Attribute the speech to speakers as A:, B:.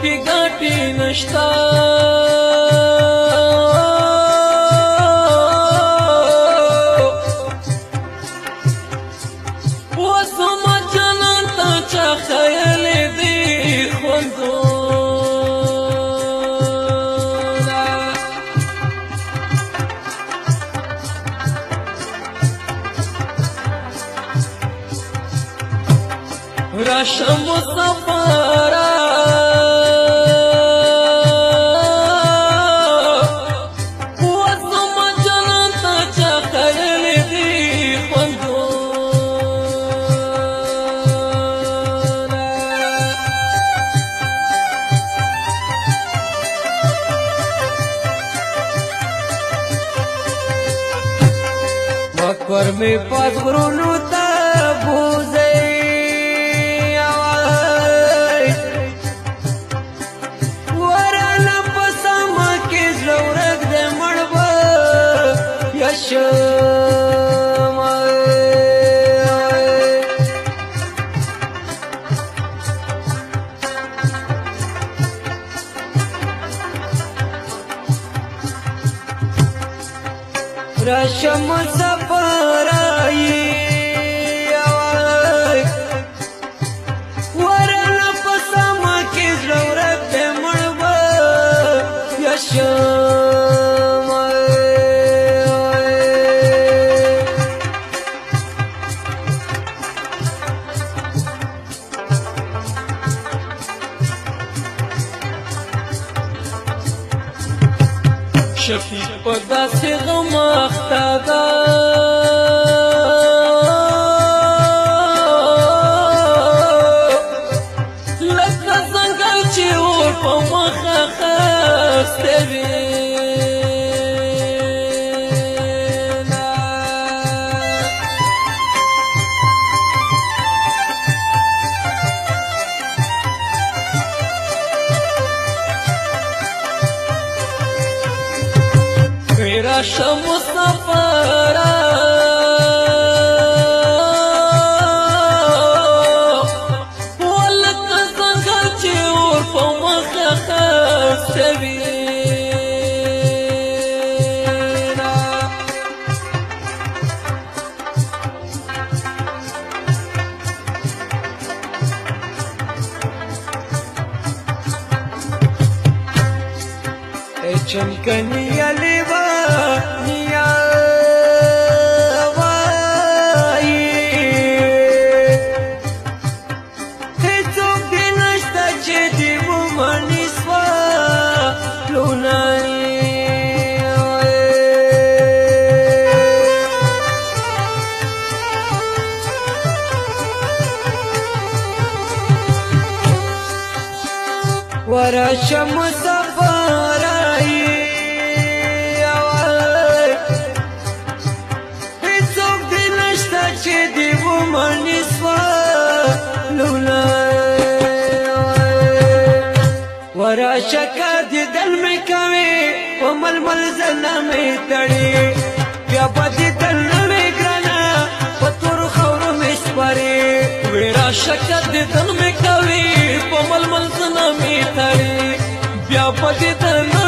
A: کی ګټې نشته وسمه جنان ته چا خیال دی خوندونه راشه مسافره مکر می پاس غرونو ته بوزي ورانه په سما کې زورګ دې مړبه یشم راشم سفرای ورنه په سما کې ضرورت دې مړبه یشم شفیق په داسې غم اخته ده لکه ځنګل چې اور په مخه خسته وي راشه مسافره ولکه ځنګل چې اور په مخه خسته وي چمکنی لیوا نیا وای هیڅوک دې نشته چې دې ومني سوا لونای ورشه مسافره ورشه که دیدل می کوي په ململ زنه می تړي بیا به دیدل نه می ګرانه په تورو خاورو می سپاري ورشه که دیدل می کوي په ململ زنه می تړي بیا به دیدل